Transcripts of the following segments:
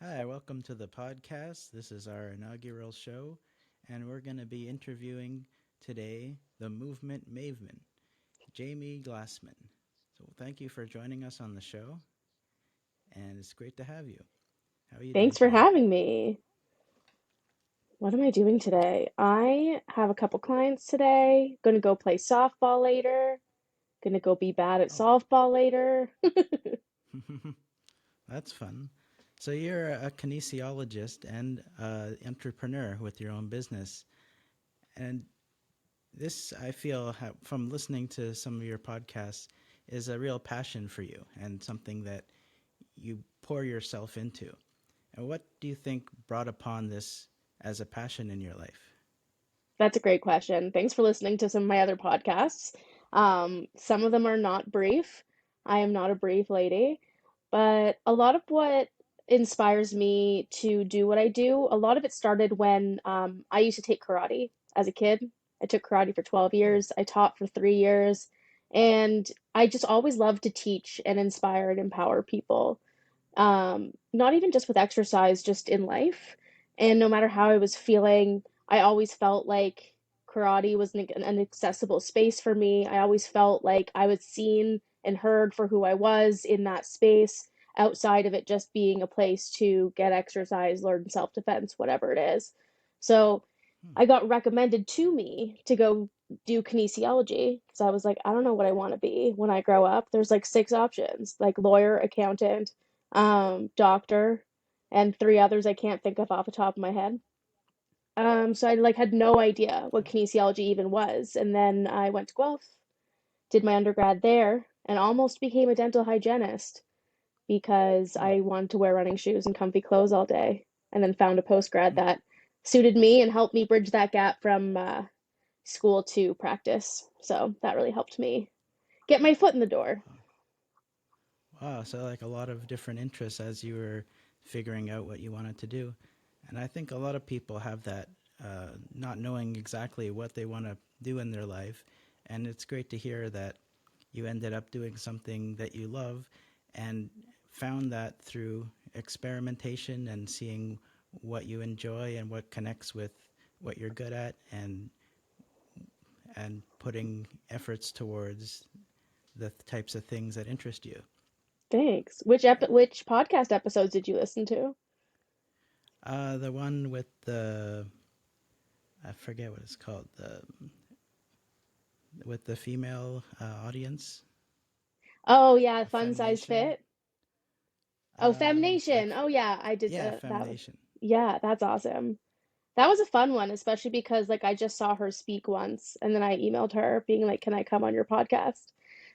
Hi, welcome to the podcast. This is our inaugural show, and we're going to be interviewing today the movement Maven, Jaime Glassman. So, thank you for joining us on the show, and it's great to have you. How are you doing Thanks for today? having me. What am I doing today? I have a couple clients today. Gonna go play softball later. Gonna go be bad at Oh, softball later. that's fun. So, you're a kinesiologist and entrepreneur with your own business, and this, I feel, from listening to some of your podcasts, is a real passion for you and something that you pour yourself into. And what do you think brought upon this as a passion in your life? That's a great question. Thanks for listening to some of my other podcasts. Some of them are not brief. I am not a brief lady, but a lot of what inspires me to do what I do, a lot of it started when I used to take karate as a kid. I took karate for 12 Oh, years. I taught for 3 years, and I just always loved to teach and inspire and empower people. Not even just with exercise, just in life. And no matter how I was feeling, I always felt like karate was an accessible space for me. I always felt like I was seen and heard for who I was in that space, outside of it just being a place to get exercise, learn self defense, whatever it is. So hmm. I got recommended to me to go do kinesiology because I was like, I don't know what I want to be when I grow up. There's like six options, like lawyer, accountant, doctor, and three others I can't think of off the top of my head. So I like had no idea what kinesiology even was, and then I went to Guelph, did my undergrad there, and almost became a dental hygienist because Hmm. I wanted to wear running shoes and comfy clothes all day, and then found a postgrad that suited me and helped me bridge that gap from school to practice. So that really helped me get my foot in the door. Wow, so like a lot of different interests as you were figuring out what you wanted to do. And I think a lot of people have that, not knowing exactly what they want to do in their life. And it's great to hear that you ended up doing something that you love and found that through experimentation and seeing what you enjoy and what connects with what you're good at, and putting efforts towards the types of things that interest you. Thanks. Which podcast episodes did you listen to? The one with the, I forget what it's called, the with the female audience, Oh yeah, Fun Size Femnation. Fit. Oh, I Femnation. Oh yeah, I did yeah, that was Femnation. yeah, that's awesome. That was a fun one, especially because like I just saw her speak once and then I emailed her being like, "Can I come on your podcast?"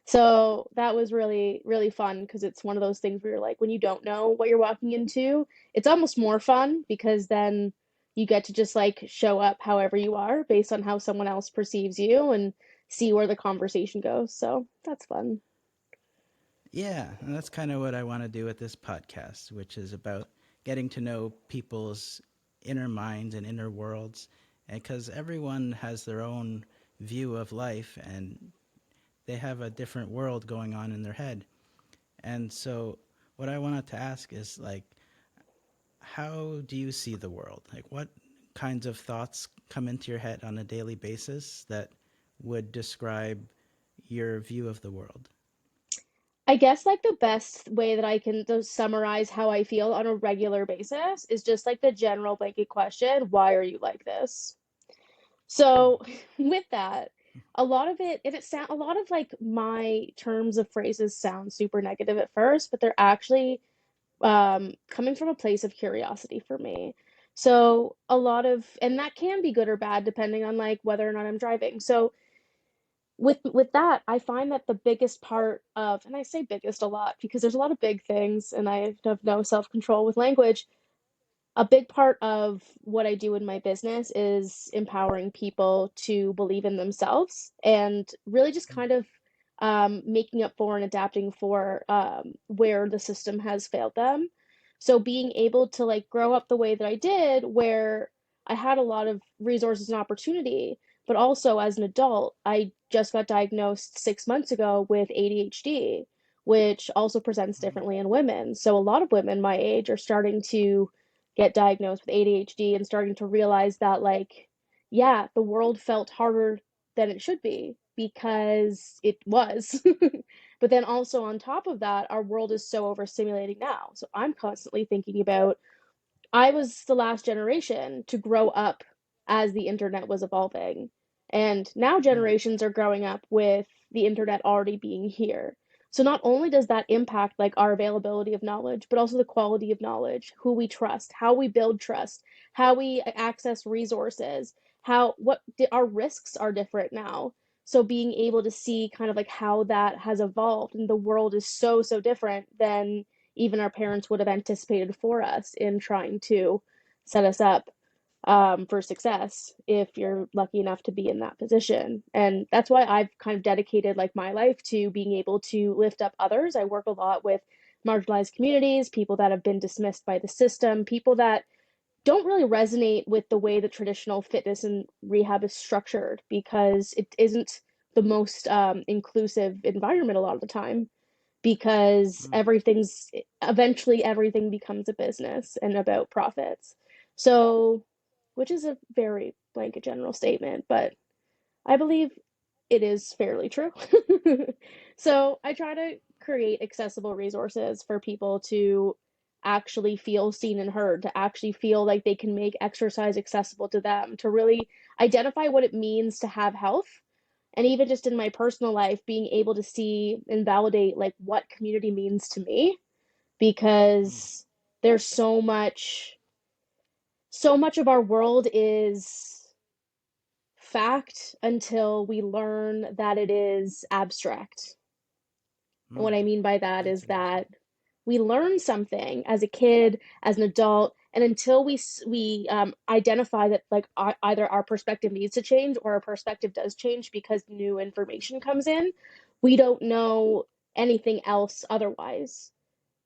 So that was really, really fun because it's one of those things where you're like, when you don't know what you're walking into, it's almost more fun because then you get to just like show up however you are based on how someone else perceives you and see where the conversation goes. So that's fun. Yeah, and that's kind of what I want to do with this podcast, which is about getting to know people's inner minds and inner worlds, and because everyone has their own view of life and they have a different world going on in their head. And so, what I wanted to ask is like, how do you see the world? Like, what kinds of thoughts come into your head on a daily basis that would describe your view of the world? I guess like the best way that I can to summarize how I feel on a regular basis is just like the general blanket question, why are you like this? Hmm. So with that, a lot of it, and it sound a lot of like my terms of phrases sound super negative at first, but they're actually coming from a place of curiosity for me. So a lot of, and that can be good or bad depending on like whether or not I'm driving. So with that, I find that the biggest part of, and I say biggest a lot because there's a lot of big things, and I have no self-control with language. A big part of what I do in my business is empowering people to believe in themselves and really just kind of making up for and adapting for where the system has failed them. So being able to like grow up the way that I did, where I had a lot of resources and opportunity, but also as an adult, I just got diagnosed 6 months ago with ADHD, which also presents Mm, differently in women. So a lot of women my age are starting to get diagnosed with ADHD and starting to realize that, like, yeah, the world felt harder than it should be because it was. But then also on top of that, our world is so overstimulating now. So I'm constantly thinking about, I was the last generation to grow up as the internet was evolving. And now mm, generations are growing up with the internet already being here. So not only does that impact like our availability of knowledge, but also the quality of knowledge, who we trust, how we build trust, how we access resources, how what our risks are different now. So being able to see kind of like how that has evolved, and the world is so different than even our parents would have anticipated for us in trying to set us up for success if you're lucky enough to be in that position. And that's why I've kind of dedicated like my life to being able to lift up others. I work a lot with marginalized communities, people that have been dismissed by the system, people that don't really resonate with the way the traditional fitness and rehab is structured because it isn't the most inclusive environment a lot of the time, because mm, everything's eventually everything becomes a business and about profits. So, which is a very blanket general statement, but I believe it is fairly true. So, I try to create accessible resources for people to actually feel seen and heard, to actually feel like they can make exercise accessible to them, to really identify what it means to have health. And even just in my personal life, being able to see and validate like what community means to me, mm, because there's so much of our world is fact until we learn that it is abstract. And mm. what I mean by that That's is interesting. that we learn something as a kid, as an adult, and until we identify that like either our perspective needs to change or our perspective does change because new information comes in, we don't know anything else otherwise.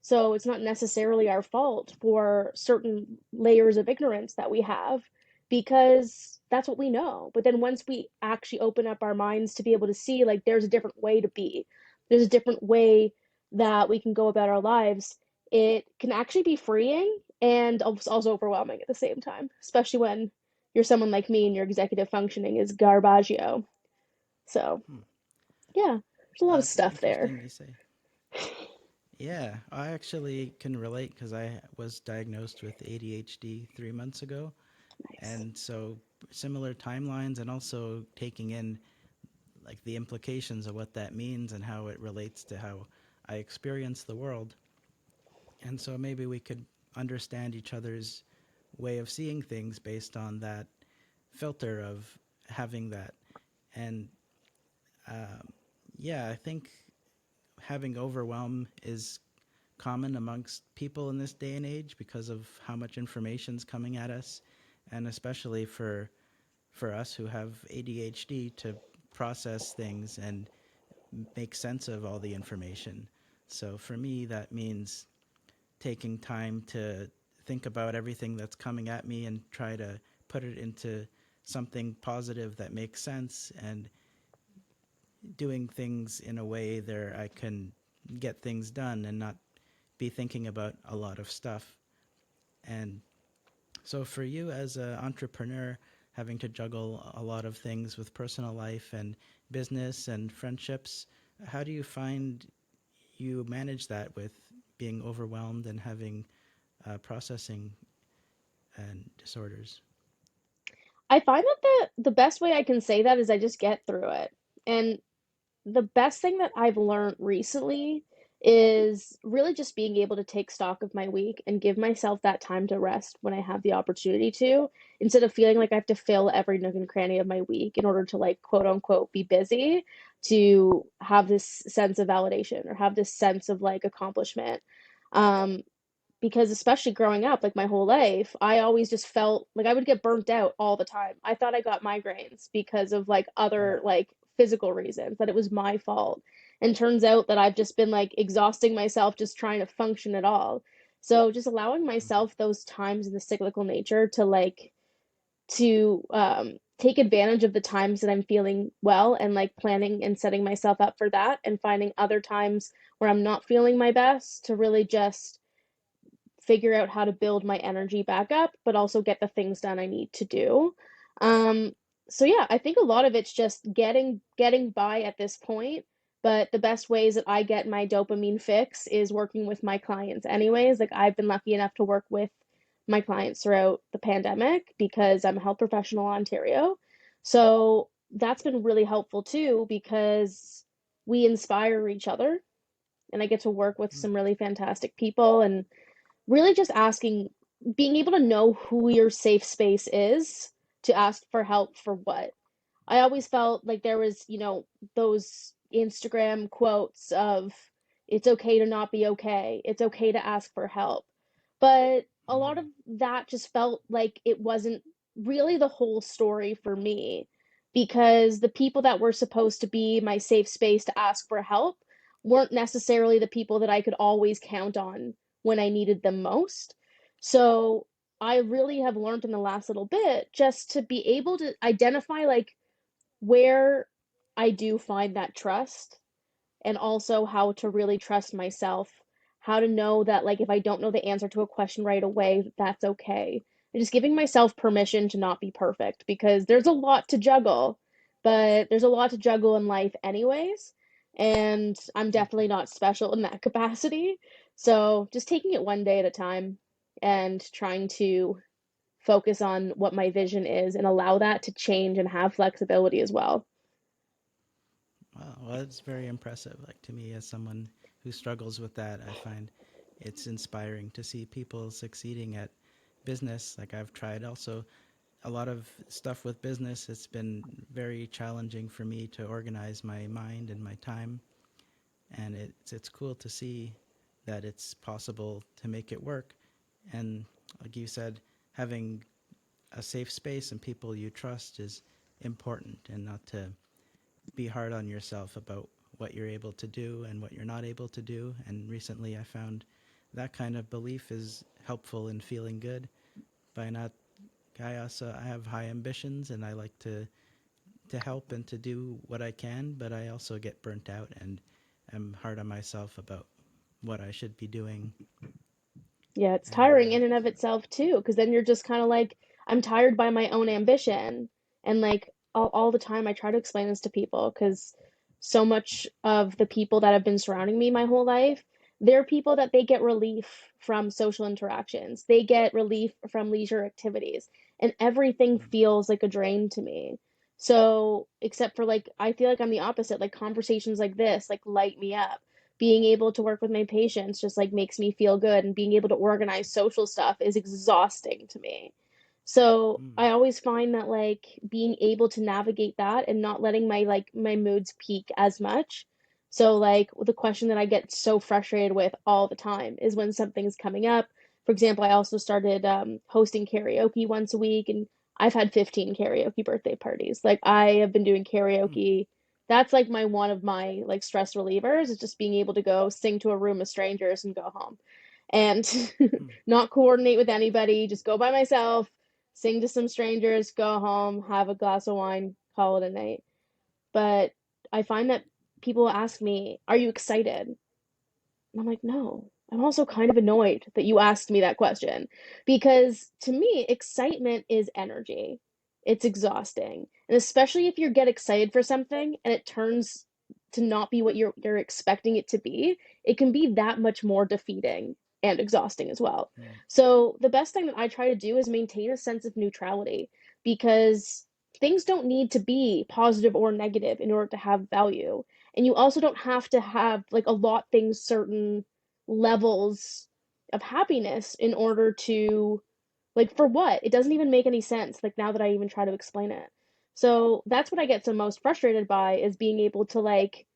So it's not necessarily our fault for certain layers of ignorance that we have, because that's what we know. But then once we actually open up our minds to be able to see, like, there's a different way to be, there's a different way that we can go about our lives, it can actually be freeing and also overwhelming at the same time, especially when you're someone like me and your executive functioning is garbaggio. So, Hmm. yeah, there's a lot of That's stuff there. interesting you say. Yeah, I actually can relate because I was diagnosed with ADHD 3 months ago. Nice. And so similar timelines and also taking in like the implications of what that means and how it relates to how I experience the world. And so maybe we could understand each other's way of seeing things based on that filter of having that. And um, yeah, I think having overwhelm is common amongst people in this day and age because of how much information's coming at us, and especially for us who have ADHD to process things and make sense of all the information. So for me, that means taking time to think about everything that's coming at me and try to put it into something positive that makes sense, and doing things in a way that I can get things done and not be thinking about a lot of stuff. And so for you as an entrepreneur, having to juggle a lot of things with personal life and business and friendships, how do you find you manage that with being overwhelmed and having processing and disorders? I find that the best way I can say that is I just get through it. And the best thing that I've learned recently is really just being able to take stock of my week and give myself that time to rest when I have the opportunity to, instead of feeling like I have to fill every nook and cranny of my week in order to, like, quote unquote be busy, to have this sense of validation or have this sense of like accomplishment. Um, because especially growing up, like my whole life, I always just felt like I would get burnt out all the time. I thought I got migraines because of like Mm, other like physical reasons, that it was my fault. And turns out that I've just been like exhausting myself just trying to function at all. So just allowing mm, myself those times in the cyclical nature to like to take advantage of the times that I'm feeling well and like planning and setting myself up for that and finding other times where I'm not feeling my best to really just figure out how to build my energy back up, but also get the things done I need to do. Um, so yeah, I think a lot of it's just getting by at this point. But the best ways that I get my dopamine fix is working with my clients anyways. Like I've been lucky enough to work with my clients throughout the pandemic because I'm a health professional in Ontario. So that's been really helpful too because we inspire each other and I get to work with Mm. some really fantastic people and really just asking, being able to know who your safe space is to ask for help for what. I always felt like there was, those Instagram quotes of it's okay to not be okay. It's okay to ask for help. But a lot of Mm. that just felt like it wasn't really the whole story for me because the people that were supposed to be my safe space to ask for help weren't necessarily the people that I could always count on when I needed them most. So I really have learned in the last little bit just to be able to identify like where I do find that trust and also how to really trust myself, how to know that like if I don't know the answer to a question right away, that's okay. And just giving myself permission to not be perfect because there's a lot to juggle, but there's a lot to juggle in life anyways. And I'm definitely not special in that capacity. So just taking it one day at a time and trying to focus on what my vision is and allow that to change and have flexibility as well. Wow, well, it's very impressive. Like to me, as someone who struggles with that, I find it's inspiring to see people succeeding at business. Like I've tried also a lot of stuff with business. It's been very challenging for me to organize my mind and my time, and it's cool to see that it's possible to make it work. And like you said, having a safe space and people you trust is important, and not to be hard on yourself about what you're able to do and what you're not able to do. And recently I found that kind of belief is helpful in feeling good by not I have high ambitions and I like to help and to do what I can, but I also get burnt out and am hard on myself about what I should be doing. Yeah, it's And tiring in and of itself too, because then you're just kind of like, I'm tired by my own ambition. And like all the time, I try to explain this to people because so much of the people that have been surrounding me my whole life, they're people that they get relief from social interactions. They get relief from leisure activities, and everything feels like a drain to me. So, except for like, I feel like I'm the opposite. Like conversations like this, like light me up. Being able to work with my patients just like makes me feel good, and being able to organize social stuff is exhausting to me. So mm, I always find that like being able to navigate that and not letting my moods peak as much. So like the question that I get so frustrated with all the time is when something's coming up. For example, I also started hosting karaoke once a week, and I've had 15 karaoke birthday parties. Like I have been doing mm, karaoke. That's like my one of my like stress relievers is just being able to go sing to a room of strangers and go home and mm, not coordinate with anybody, just go by myself, sing to some strangers, go home, have a glass of wine, call it a night. But I find that people ask me, "Are you excited?" And I'm like, no. I'm also kind of annoyed that you asked me that question because to me, excitement is energy. It's exhausting. And especially if you get excited for something and it turns to not be what you're expecting it to be, it can be that much more defeating and exhausting as well. mm, So the best thing that I try to do is maintain a sense of neutrality because things don't need to be positive or negative in order to have value, and you also don't have to have like a lot things certain levels of happiness in order to like for what it doesn't even make any sense like now that I even try to explain it. So that's what I get so most frustrated by is being able to like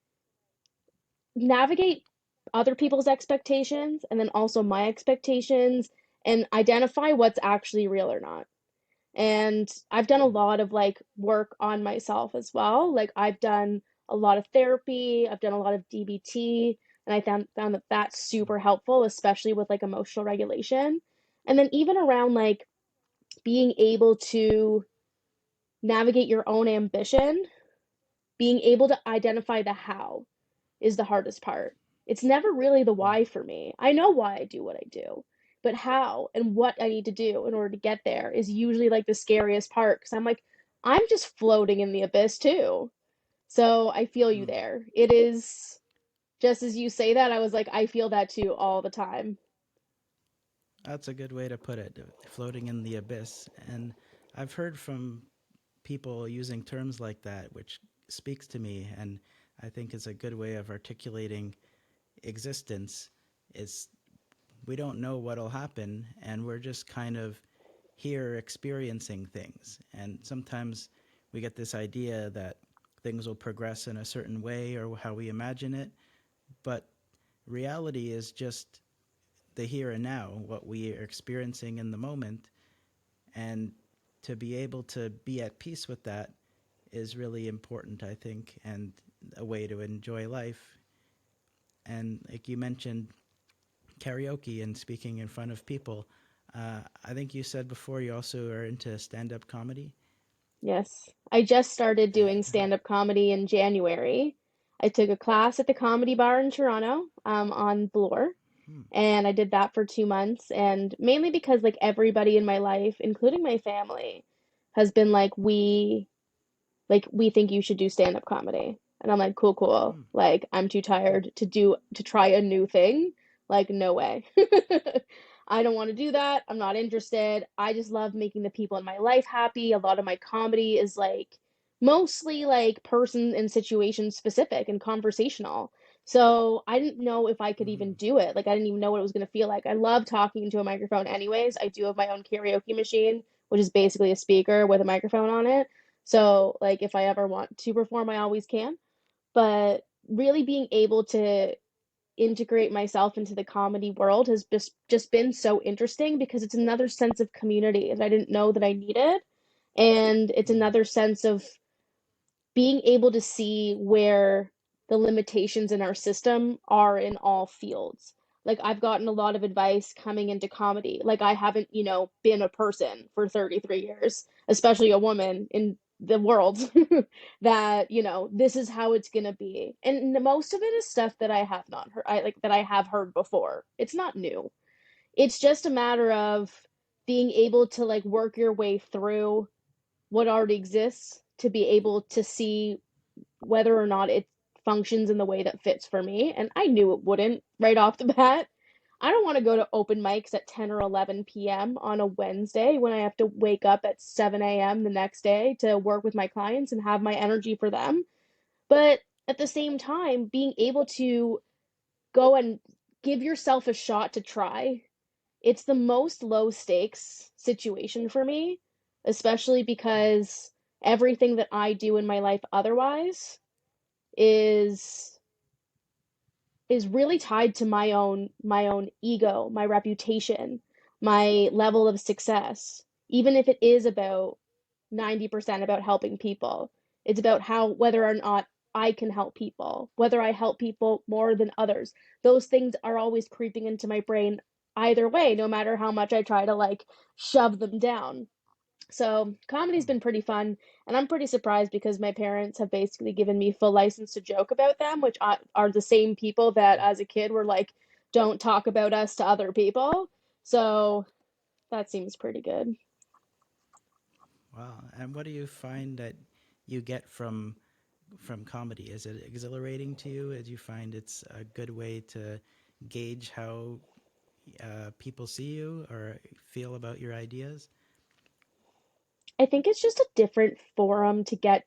navigate other people's expectations and then also my expectations and identify what's actually real or not. And I've done a lot of like work on myself as well. Like I've done a lot of therapy, I've done a lot of DBT, and I found that that's mm, super helpful, especially with like emotional regulation. And then even around like being able to navigate your own ambition, being able to identify the how is the hardest part. It's never really the Mm. why for me. I know why I do what I do, but how and what I need to do in order to get there is usually like the scariest part because I'm like, I'm just floating in the abyss too. So I feel you Mm. there. It is just as you say that, I was like, I feel that too all the time. That's a good way to put it, floating in the abyss. And I've heard from people using terms like that, which speaks to me, and I think is a good way of articulating existence. Is we don't know what'll happen, and we're just kind of here experiencing things. And sometimes we get this idea that things will progress in a certain way or how we imagine it, but reality is just the here and now, what we are experiencing in the moment. And to be able to be at peace with that is really important, I think, and a way to enjoy life. And like you mentioned, karaoke and speaking in front of people. I think you said before you also are into stand up comedy. Yes. I just started doing How, stand-up comedy in January. I took a class at the Comedy Bar in Toronto, on Bloor, hmm, and I did that for 2 months. And mainly because like everybody in my life, including my family, has been like we think you should do stand-up comedy. And I'm like, cool, cool. hmm, Like I'm too tired to try a new thing. Like no way. I don't want to do that. I'm not interested. I just love making the people in my life happy. A lot of my comedy is like mostly like person and situation specific and conversational. So I didn't know if I could even hmm, do it. Like I didn't even know what it was going to feel like. I love talking into a microphone anyways. I do have my own karaoke machine, which is basically a speaker with a microphone on it. So, like, if I ever want to perform, I always can. But really being able to integrate myself into the comedy world has just been so interesting because it's another sense of community that I didn't know that I needed. And it's yeah, another sense of being able to see where the limitations in our system are in all fields. Like I've gotten a lot of advice coming into comedy. Like I haven't, been a person for 33 years, especially a woman in the world that, this is how it's going to be. And most of it is stuff that I have not heard that I have heard before. It's not new. It's just a matter of being able to like work your way through what already exists to be able to see whether or not it functions in the way that fits for me. And I knew it wouldn't right off the bat. I don't want to go to open mics at 10 or 11 p.m. on a Wednesday when I have to wake up at 7 a.m. the next day to work with my clients and have my energy for them. But at the same time, being able to go and give yourself a shot to try, it's the most low stakes situation for me, especially because everything that I do in my life otherwise is is really tied to my own ego, my reputation, my level of success. Even if it is about 90% about helping people, it's about how whether or not I can help people, whether I help people more than others. Those things are always creeping into my brain either way, no matter how much I try to like shove them down. So comedy's hmm, been pretty fun, and I'm pretty surprised because my parents have basically given me full license to joke about them, which are the same people that hmm. as a kid were like, "Don't talk about us to other people." So that seems pretty good. Wow. And what do you find that you get from comedy? Is it exhilarating to you? Do you find it's a good way to gauge how people see you or feel about your ideas? I think it's just a different forum to get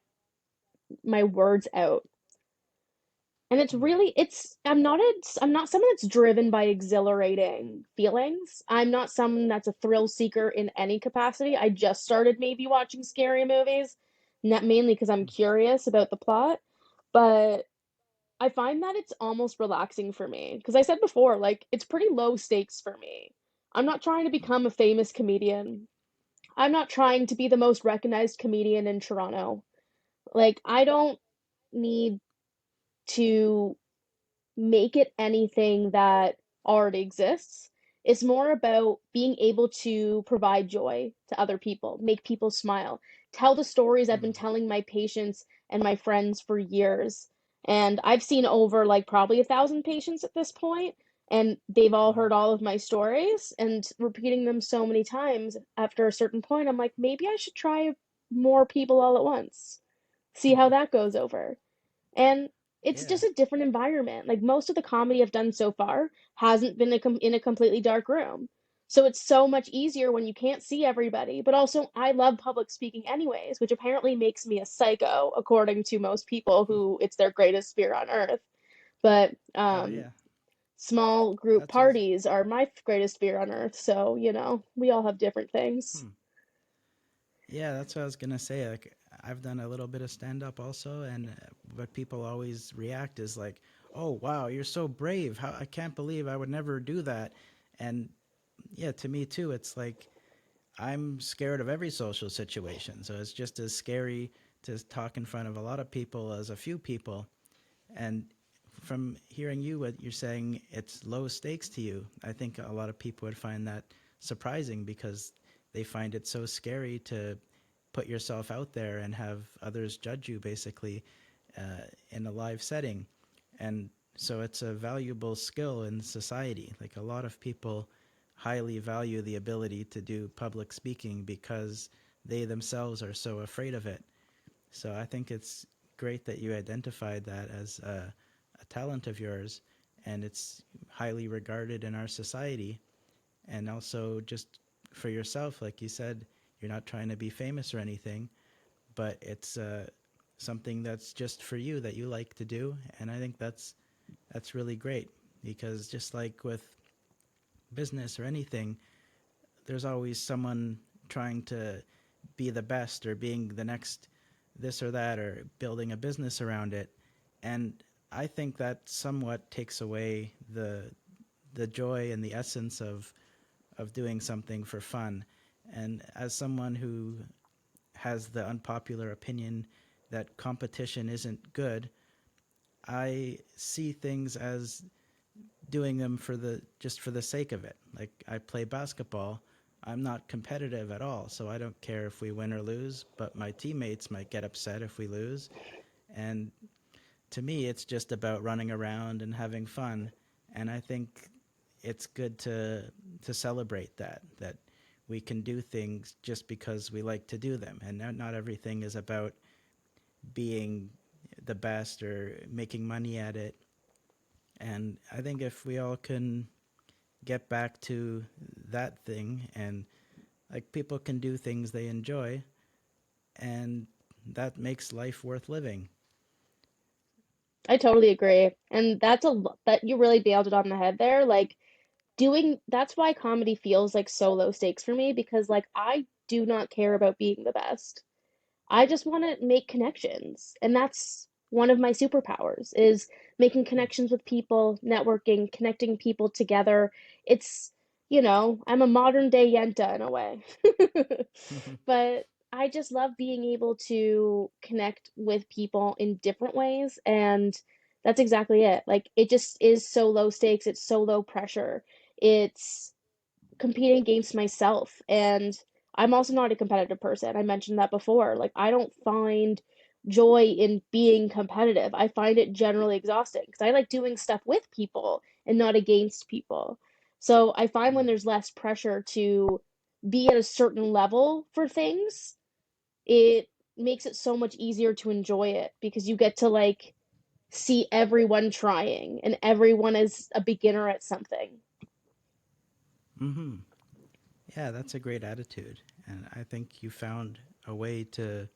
my words out. And it's Hmm, really I'm not someone that's driven by exhilarating feelings. I'm not someone that's a thrill seeker in any capacity. I just started maybe watching scary movies, not mainly because I'm hmm, curious about the plot, but I find that it's almost relaxing for me. Because I said before, like it's pretty low stakes for me. I'm not trying to become a famous comedian. I'm not trying to be the most recognized comedian in Toronto. Like I don't need to make it anything that already exists. It's more about being able to provide joy to other people, make people smile, tell the stories I've been Hmm. telling my patients and my friends for years. And I've seen over like probably 1,000 patients at this point, and they've all Wow. heard all of my stories and repeating them so many times after a certain point, I'm like, maybe I should try more people all at once, see how that goes over. And it's Yeah. just a different environment. Like most of the comedy I've done so far hasn't been in a completely dark room. So it's so much easier when you can't see everybody. But also, I love public speaking anyways, which apparently makes me a psycho, according to most people who it's their greatest fear on earth. But Oh yeah. small group That's was. parties are my greatest fear on earth. So, we all have different things. Hmm. Yeah, that's what I was gonna say. Like, I've done a little bit of stand up also, and what people always react is like, "Oh wow, you're so brave! How I can't believe I would never do that." And yeah, to me too, it's like I'm scared of every social situation, so it's just as scary to talk in front of a lot of people as a few people. And from hearing you, what you're saying, it's low stakes to you. I think a lot of people would find that surprising because they find it so scary to put yourself out there and have others judge you basically in a live setting. And so it's a valuable skill in society. Like a lot of people highly value the ability to do public speaking because they themselves are so afraid of it. So I think it's great that you identified that as a talent of yours, and it's highly regarded in our society. And also, just for yourself, like you said, you're not trying to be famous or anything, but it's something that's just for you that you like to do, and I think that's really great because just like with business or anything, there's always someone trying to be the best or being the next this or that or building a business around it. And I think that somewhat takes away the joy and the essence of doing something for fun. And as someone who has the unpopular opinion that competition isn't good, I see things as doing them for the just for the sake of it. Like I play basketball, I'm not competitive at all, so I don't care if we win or lose, but my teammates might get upset if we lose. And to me, it's just about running around and having fun. And I think it's good to celebrate that we can do things just because we like to do them, and not everything is about being the best or making money at it. And I think if we all can get back to that thing and like people can do things they enjoy and that makes life worth living. I totally agree. And that you really nailed it on the head there. Like doing that's why comedy feels like so low stakes for me because like I do not care about being the best. I just want to make connections. And that's one of my superpowers is making connections with people, networking, connecting people together. It's, I'm a modern day Yenta in a way. But I just love being able to connect with people in different ways. And that's exactly it. Like, it just is so low stakes. It's so low pressure. It's competing against myself. And I'm also not a competitive person. I mentioned that before. Like, I don't find joy in being competitive. I find it generally exhausting because I like doing stuff with people and not against people. So I find when there's less pressure to be at a certain level for things, it makes it so much easier to enjoy it because you get to like see everyone trying and everyone is a beginner at something. Mm-hmm. Yeah, that's a great attitude. And I think you found a way to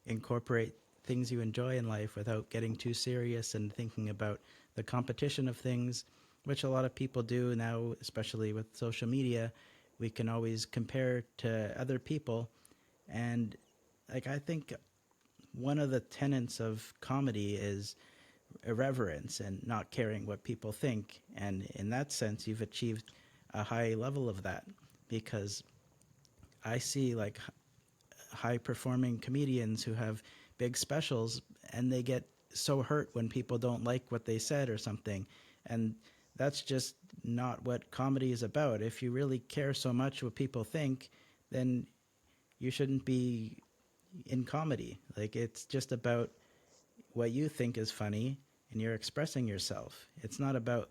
incorporate things you enjoy in life without getting too serious and thinking about the competition of things, which a lot of people do now, especially with social media. We can always compare to other people. And like I think one of the tenets of comedy is irreverence and not caring what people think. And in that sense, you've achieved a high level of that because I see like high performing comedians who have big specials and they get so hurt when people don't like what they said or something. And that's just not what comedy is about. If you really care so much what people think, then you shouldn't be in comedy. Like, it's just about what you think is funny and you're expressing yourself. It's not about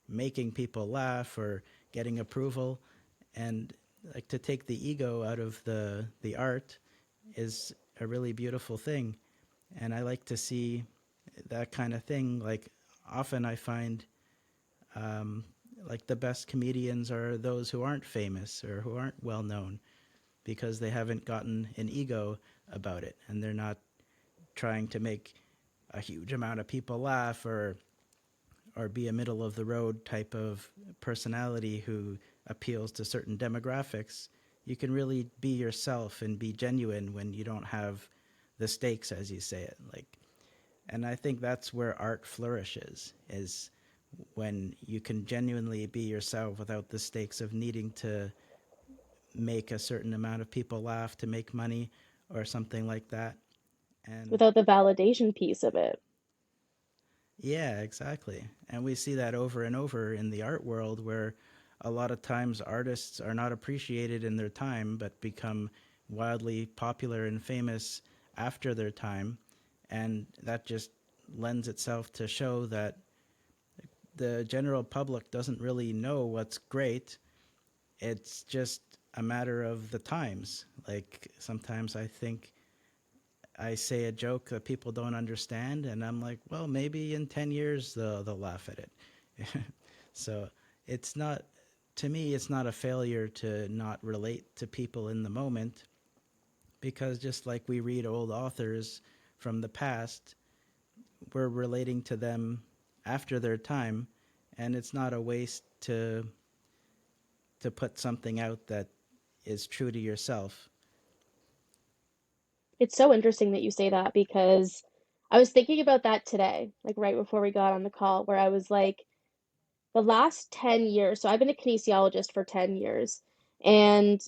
making people laugh or getting approval. And like, to take the ego out of the art is a really beautiful thing. And I like to see that kind of thing. Like, often I find um, like the best comedians are those who aren't famous or who aren't well known, because they haven't gotten an ego about it and they're not trying to make a huge amount of people laugh, or be a middle of the road type of personality who appeals to certain demographics. You can really be yourself and be genuine when you don't have the stakes, as you say it. Like, and I think that's where art flourishes, is when you can genuinely be yourself without the stakes of needing to make a certain amount of people laugh to make money or something like that. And without the validation piece of it. yeah, exactly. And we see that over and over in the art world, where a lot of times artists are not appreciated in their time but become wildly popular and famous after their time. And that just lends itself to show that the general public doesn't really know what's great. It's just a matter of the times. Like, sometimes I think I say a joke that people don't understand, and I'm like, well, maybe in 10 years they'll laugh at it. So it's not, to me, it's not a failure to not relate to people in the moment, because just like we read old authors from the past, we're relating to them after their time, and it's not a waste to put something out that is true to yourself. It's so interesting that you say that because I was thinking about that today, like right before we got on the call, where I was like, the last 10 years, so I've been a kinesiologist for 10 years, and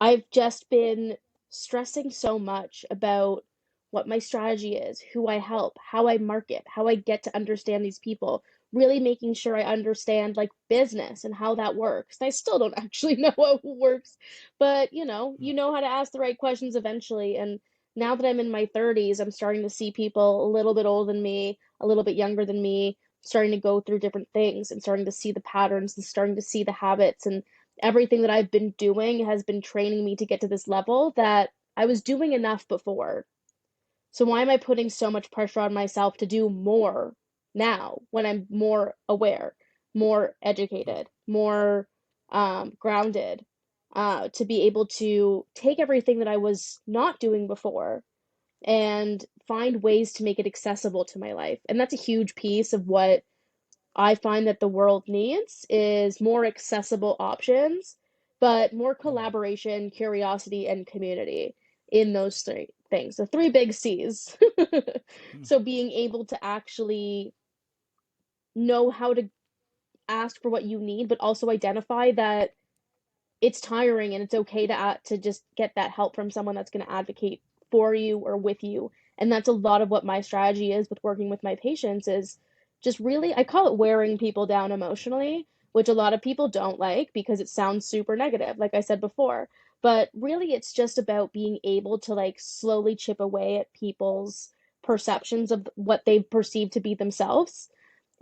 I've just been stressing so much about what my strategy is, who I help, how I market, how I get to understand these people, really making sure I understand like business and how that works. I still don't actually know how it works, but you know how to ask the right questions eventually. And now that I'm in my 30s, I'm starting to see people a little bit older than me, a little bit younger than me, starting to go through different things and starting to see the patterns and starting to see the habits, and everything that I've been doing has been training me to get to this level that I was doing enough before. So why am I putting so much pressure on myself to do more now when I'm more aware, more educated, more grounded, to be able to take everything that I was not doing before and find ways to make it accessible to my life? And that's a huge piece of what I find that the world needs is more accessible options, but more Mm-hmm. collaboration, curiosity, and community in those three things. The three big C's. So being able to actually know how to ask for what you need, but also identify that it's tiring and it's okay to just get that help from someone that's going to advocate for you or with you. And that's a lot of what my strategy is with working with my patients, is just really, I call it wearing people down emotionally, which a lot of people don't like because it sounds super negative, like I said before. But really it's just about being able to like slowly chip away at people's perceptions of what they perceive to be themselves,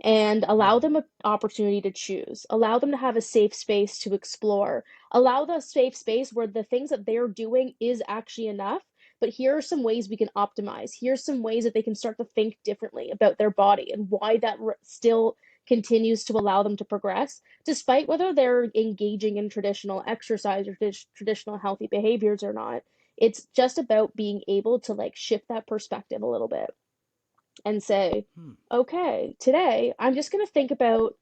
and allow Mm-hmm. them an opportunity to choose, allow them to have a safe space to explore, allow the safe space where the things that they're doing is actually enough, but here are some ways we can optimize, here's some ways that they can start to think differently about their body and why that still continues to allow them to progress despite whether they're engaging in traditional exercise or traditional healthy behaviors or not. It's just about being able to like shift that perspective a little bit and say, Hmm. okay, today I'm just going to think about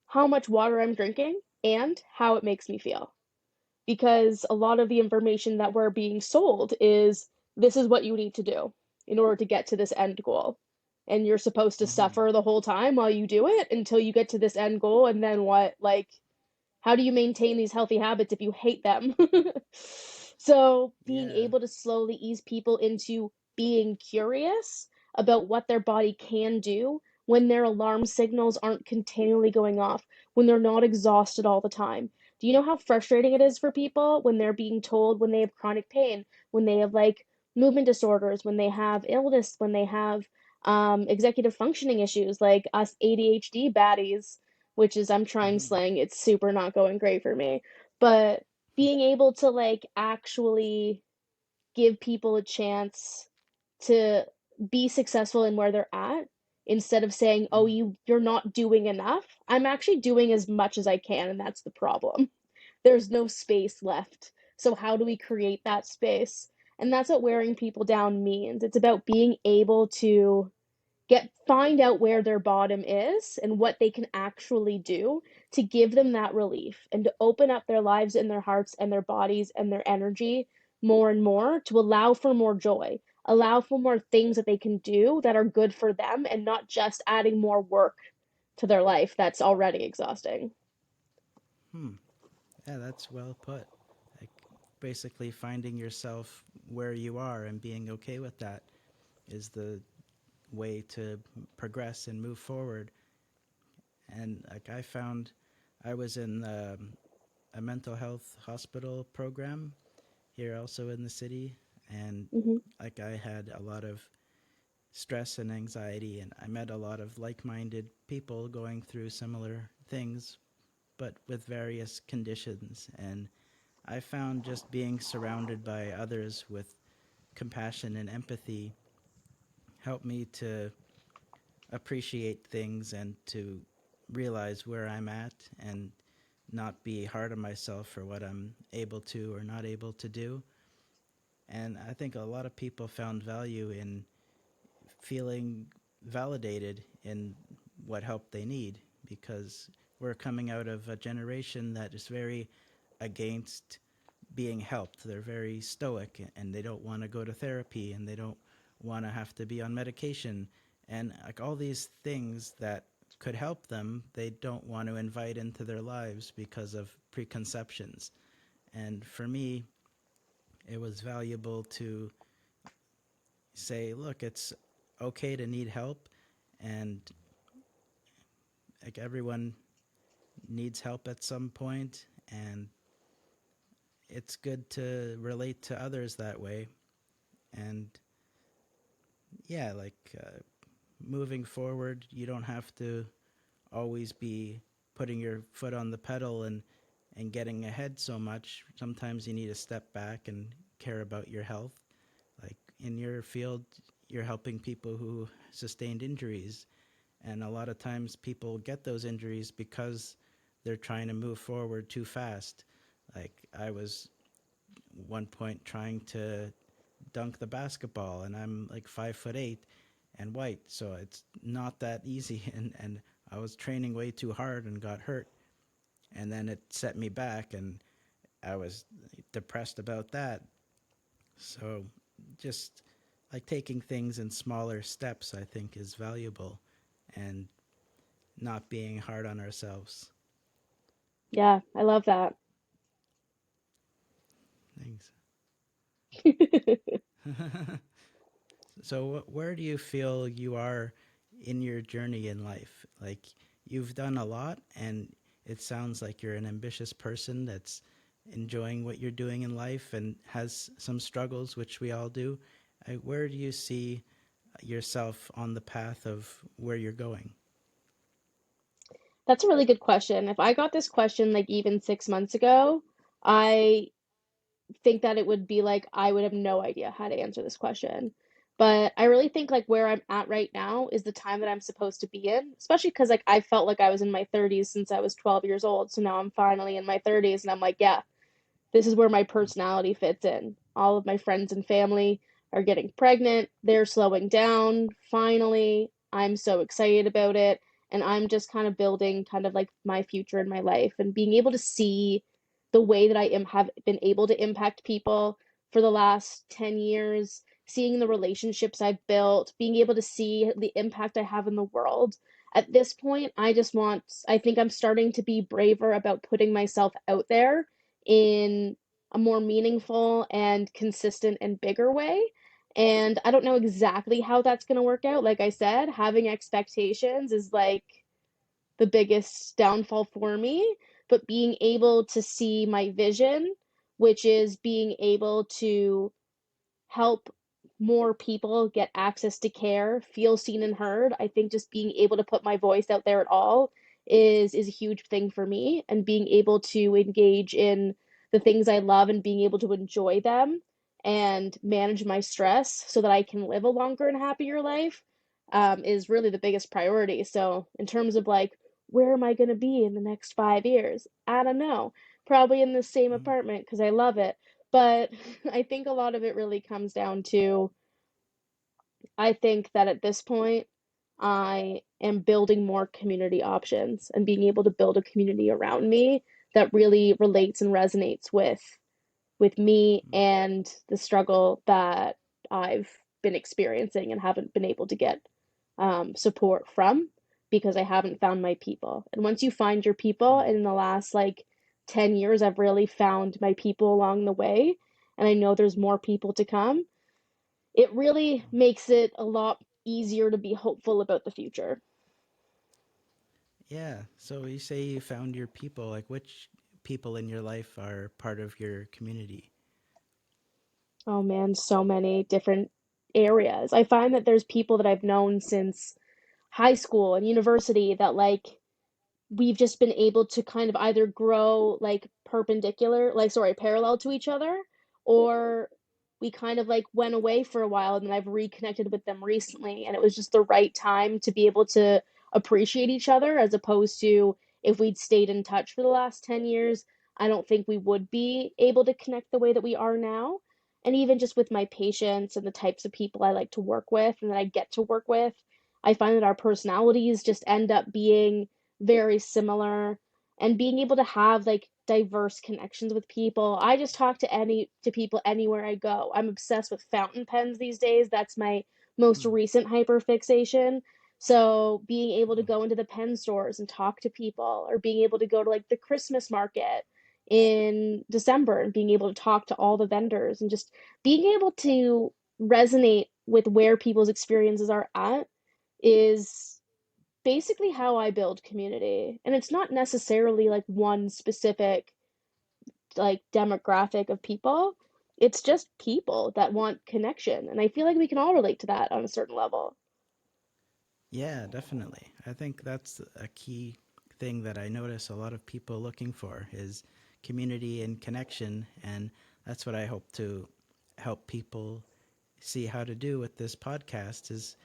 how much water I'm drinking and how it makes me feel. Because a lot of the information that we're being sold is this is what you need to do in order to get to this end goal. And you're supposed to Mm-hmm. suffer the whole time while you do it until you get to this end goal. And then what? Like, how do you maintain these healthy habits if you hate them? So, being Yeah. able to slowly ease people into being curious about what their body can do when their alarm signals aren't continually going off, when they're not exhausted all the time. Do you know how frustrating it is for people when they're being told when they have chronic pain, when they have like movement disorders, when they have illness, when they have executive functioning issues like us ADHD baddies, which is I'm trying Hmm. slang. It's super not going great for me. But being able to like actually give people a chance to be successful in where they're at instead of saying, "Oh, you're not doing enough." I'm actually doing as much as I can, and that's the problem. There's no space left. So how do we create that space? And that's what wearing people down means. It's about being able to find out where their bottom is and what they can actually do to give them that relief and to open up their lives and their hearts and their bodies and their energy more and more to allow for more joy, allow for more things that they can do that are good for them and not just adding more work to their life that's already exhausting. Hmm. Yeah, that's well put. Like basically finding yourself where you are and being okay with that is the way to progress and move forward. And like I found, I was in a mental health hospital program here also in the city, and Mm-hmm. like I had a lot of stress and anxiety, and I met a lot of like-minded people going through similar things, but with various conditions. And I found just being surrounded by others with compassion and empathy helped me to appreciate things and to realize where I'm at and not be hard on myself for what I'm able to or not able to do. And I think a lot of people found value in feeling validated in what help they need because we're coming out of a generation that is very against being helped. They're very stoic and they don't want to go to therapy and they don't want to have to be on medication. And like all these things that could help them, they don't want to invite into their lives because of preconceptions. And for me, it was valuable to say, look, it's okay to need help, and like everyone needs help at some point, and it's good to relate to others that way. And yeah, like moving forward, you don't have to always be putting your foot on the pedal and getting ahead so much. Sometimes you need to step back and care about your health. Like in your field, you're helping people who sustained injuries. And a lot of times people get those injuries because they're trying to move forward too fast. Like I was one point trying to dunk the basketball and I'm like 5'8" and white, so it's not that easy and I was training way too hard and got hurt, and then it set me back and I was depressed about that. So just like taking things in smaller steps I think is valuable, and not being hard on ourselves. Yeah, I love that. Thanks. So where do you feel you are in your journey in life? Like you've done a lot and it sounds like you're an ambitious person that's enjoying what you're doing in life and has some struggles, which we all do. Where do you see yourself on the path of where you're going? That's a really good question. If I got this question like even 6 months ago, I think that it would be like I would have no idea how to answer this question. But I really think like where I'm at right now is the time that I'm supposed to be in, especially because like I felt like I was in my 30s since I was 12 years old. So now I'm finally in my 30s and I'm like, yeah, this is where my personality fits in. All of my friends and family are getting pregnant. They're slowing down. Finally, I'm so excited about it. And I'm just kind of building kind of like my future in my life and being able to see the way that have been able to impact people for the last 10 years, seeing the relationships I've built, being able to see the impact I have in the world. At this point, I think I'm starting to be braver about putting myself out there in a more meaningful and consistent and bigger way. And I don't know exactly how that's going to work out. Like I said, having expectations is like the biggest downfall for me, but being able to see my vision, which is being able to help more people get access to care, feel seen and heard. I think just being able to put my voice out there at all is a huge thing for me, and being able to engage in the things I love and being able to enjoy them and manage my stress so that I can live a longer and happier life is really the biggest priority. So, in terms of like, where am I going to be in the next 5 years? I don't know. Probably in the same Mhm. apartment because I love it. But I think a lot of it really comes down to I think that at this point, I am building more community options and being able to build a community around me that really relates and resonates with me and the struggle that I've been experiencing and haven't been able to get support from because I haven't found my people. And once you find your people, and in the last like 10 years, I've really found my people along the way, and I know there's more people to come, it really makes it a lot easier to be hopeful about the future. Yeah. So you say you found your people. Like, which people in your life are part of your community? Oh man, so many different areas. I find that there's people that I've known since high school and university that like we've just been able to kind of either grow like perpendicular, like sorry, parallel to each other, or we kind of like went away for a while and then I've reconnected with them recently. And it was just the right time to be able to appreciate each other as opposed to if we'd stayed in touch for the last 10 years, I don't think we would be able to connect the way that we are now. And even just with my patients and the types of people I like to work with and that I get to work with, I find that our personalities just end up being very similar, and being able to have like diverse connections with people. I just talk to people anywhere I go. I'm obsessed with fountain pens these days. That's my most Hmm. recent hyperfixation. So being able to go into the pen stores and talk to people, or being able to go to like the Christmas market in December and being able to talk to all the vendors and just being able to resonate with where people's experiences are at is basically how I build community. And it's not necessarily like one specific like demographic of people. It's just people that want connection. And I feel like we can all relate to that on a certain level. Yeah, definitely. I think that's a key thing that I notice a lot of people looking for is community and connection, and that's what I hope to help people see how to do with this podcast is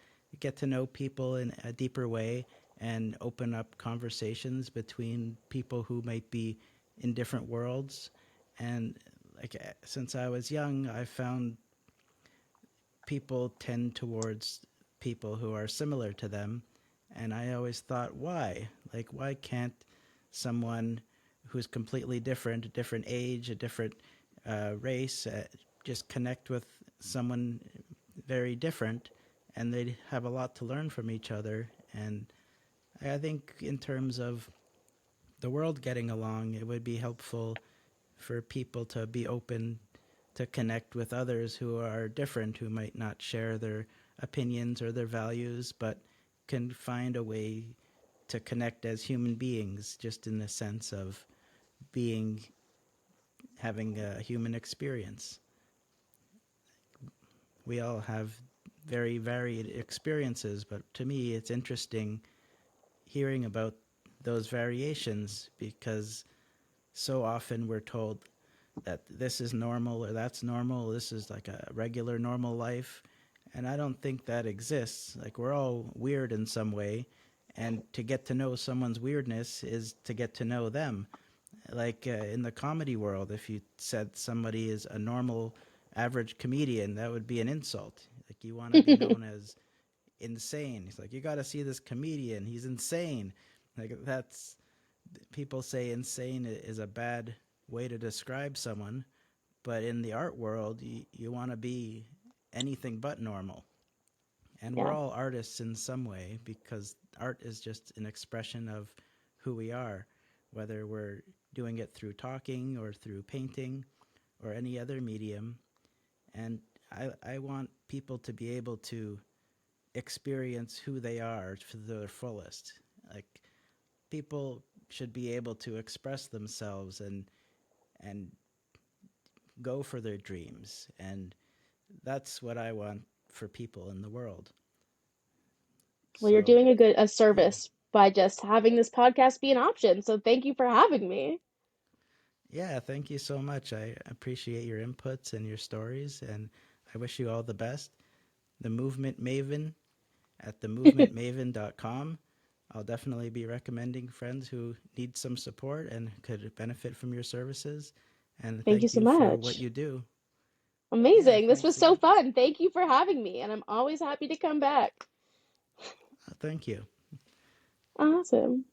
get to know people in a deeper way and open up conversations between people who might be in different worlds. And like since I was young, I found people tend towards people who are similar to them. And I always thought, why? Like, why can't someone who's completely different, a different age, a different race, just connect with someone very different and they'd have a lot to learn from each other? And I think, in terms of the world getting along, it would be helpful for people to be open to connect with others who are different, who might not share their opinions or their values, but can find a way to connect as human beings, just in the sense of being having a human experience. We all have very varied experiences, but to me, it's interesting hearing about those variations because so often we're told that this is normal or that's normal. This is like a regular normal life. And I don't think that exists. Like, we're all weird in some way. And to get to know someone's weirdness is to get to know them. Like in the comedy world, if you said somebody is a normal, average comedian, that would be an insult. Like, you want to be known as insane. He's like, you got to see this comedian. He's insane. Like, that's people say insane is a bad way to describe someone, but in the art world, you want to be anything but normal. And we're Yeah. all artists in some way because art is just an expression of who we are, whether we're doing it through talking or through painting or any other medium. And I want people to be able to experience who they are to their fullest. Like people should be able to express themselves and go for their dreams, and that's what I want for people in the world. Well, you're So doing a yeah, service by just having this podcast be an option. So thank you for having me. yeah. Thank you so much. I appreciate your inputs and your stories, and I wish you all the best. The Movement Maven at themovementmaven.com. I'll definitely be recommending friends who need some support and could benefit from your services. And Thank you thank so you for what much. you do. Yeah, Amazing. This was thanks so again. fun. Thank you for having me, and I'm always happy to come back. Thank you. Awesome.